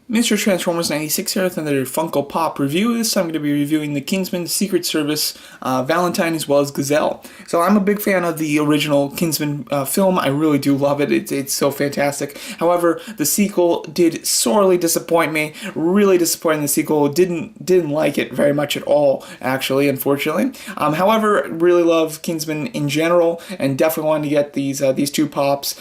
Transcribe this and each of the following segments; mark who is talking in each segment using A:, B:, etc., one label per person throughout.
A: Mr. Transformers 96 here with another Funko Pop review. This time I'm going to be reviewing the Kingsman Secret Service Valentine as well as Gazelle. So I'm a big fan of the original Kingsman film. I really do love it. It's so fantastic. However, the sequel did sorely disappoint me. Really disappointing. The sequel didn't like it very much at all, actually, unfortunately. However, really love Kingsman in general, and definitely wanted to get these two pops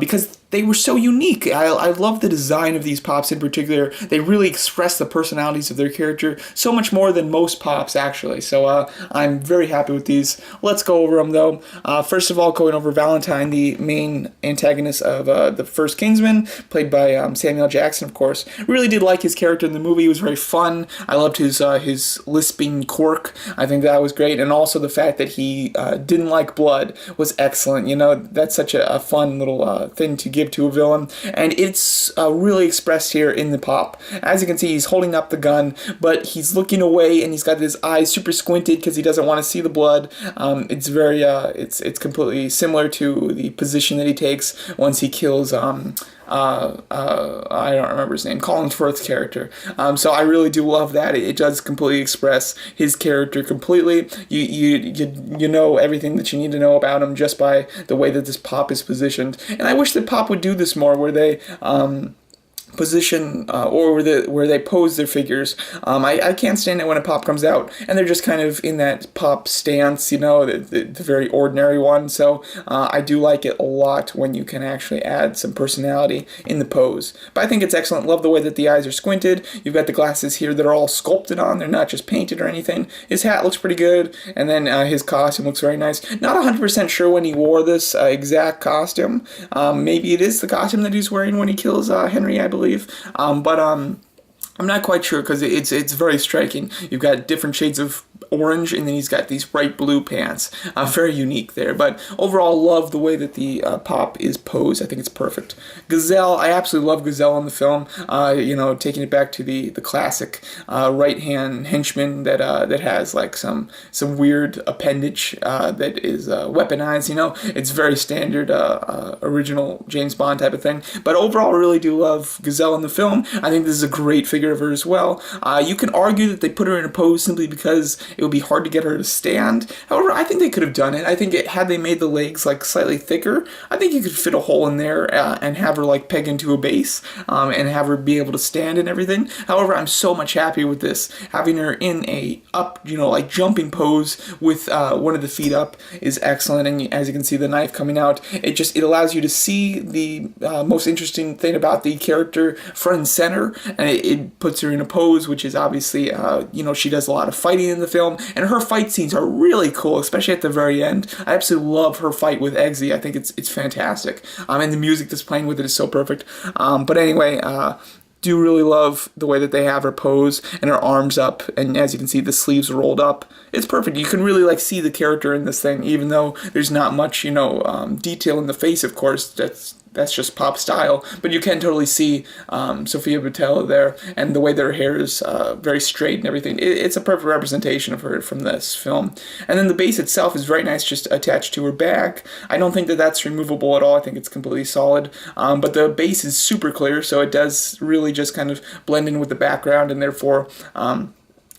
A: because they were so unique. I love the design of these pops in particular. They really express the personalities of their character so much more than most pops, actually. So I'm very happy with these. Let's go over them, though. First of all, going over Valentine, the main antagonist of the first Kingsman, played by Samuel Jackson, of course. Really did like his character in the movie. He was very fun. I loved his lisping quirk. I think that was great. And also the fact that he didn't like blood was excellent. You know, that's such a fun little thing to give to a villain, and it's really expressed here in the pop. As you can see, he's holding up the gun, but he's looking away, and he's got his eyes super squinted because he doesn't want to see the blood. It's very, it's completely similar to the position that he takes once he kills I don't remember his name, Collinsworth's character. So I really do love that. It does completely express his character completely. You know everything that you need to know about him just by the way that this pop is positioned. And I wish that pop would do this more, where they position or where they pose their figures. I can't stand it when a pop comes out and they're just kind of in that pop stance, you know, the very ordinary one. So I do like it a lot when you can actually add some personality in the pose. But I think it's excellent. Love the way that the eyes are squinted. You've got the glasses here that are all sculpted on. They're not just painted or anything. His hat looks pretty good, and then his costume looks very nice. Not 100% sure when he wore this exact costume. Maybe it is the costume that he's wearing when he kills Henry, I believe. But I'm not quite sure because it's very striking. You've got different shades of orange, and then he's got these bright blue pants. Very unique there. But overall, love the way that the pop is posed. I think it's perfect. Gazelle, I absolutely love Gazelle in the film. You know, taking it back to the classic right-hand henchman that has like some weird appendage that is weaponized. You know, it's very standard original James Bond type of thing. But overall, I really do love Gazelle in the film. I think this is a great figure of her as well. You can argue that they put her in a pose simply because it would be hard to get her to stand. However, I think they could have done it. I think had they made the legs like slightly thicker, I think you could fit a hole in there and have her like peg into a base and have her be able to stand and everything. However, I'm so much happier with this. Having her in a up, you know, like jumping pose with one of the feet up is excellent. And as you can see, the knife coming out, it allows you to see the most interesting thing about the character front and center, and it puts her in a pose, which is obviously, you know, she does a lot of fighting in the film, and her fight scenes are really cool, especially at the very end. I absolutely love her fight with Eggsy. I think it's fantastic. And the music that's playing with it is so perfect. But anyway, do really love the way that they have her pose and her arms up, and as you can see, the sleeves rolled up. It's perfect. You can really like see the character in this thing, even though there's not much, you know, detail in the face. Of course, that's just pop style, but you can totally see Sophia Boutella there, and the way that her hair is very straight and everything. It's a perfect representation of her from this film. And then the base itself is very nice, just attached to her back. I don't think that that's removable at all. I think it's completely solid. But the base is super clear, so it does really just kind of blend in with the background, and therefore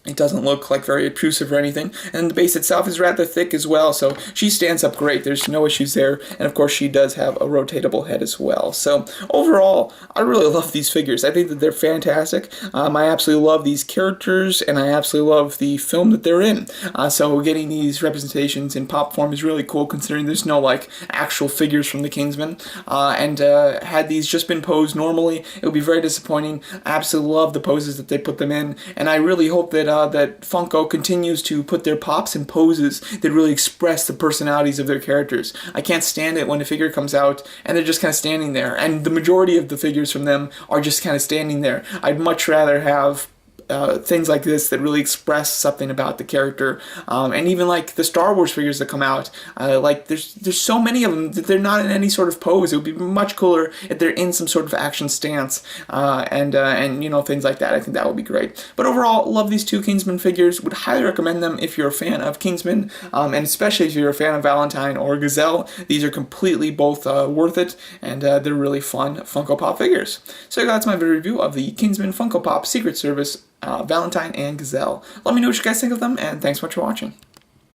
A: it doesn't look like very obtrusive or anything. And the base itself is rather thick as well, so she stands up great. There's no issues there. And of course, she does have a rotatable head as well. So overall, I really love these figures. I think that they're fantastic. I absolutely love these characters, and I absolutely love the film that they're in. So getting these representations in pop form is really cool, considering there's no like actual figures from the Kingsman. And had these just been posed normally, it would be very disappointing. I absolutely love the poses that they put them in, and I really hope that that Funko continues to put their pops in poses that really express the personalities of their characters. I can't stand it when a figure comes out and they're just kind of standing there, and the majority of the figures from them are just kind of standing there. I'd much rather have things like this that really express something about the character, and even like the Star Wars figures that come out, like there's so many of them that they're not in any sort of pose. It would be much cooler if they're in some sort of action stance, and you know, things like that. I think that would be great. But overall, love these two Kingsman figures. Would highly recommend them if you're a fan of Kingsman, and especially if you're a fan of Valentine or Gazelle. These are completely both worth it, and they're really fun Funko Pop figures. So that's my video review of the Kingsman Funko Pop Secret Service Valentine and Gazelle. Let me know what you guys think of them, and thanks so much for watching.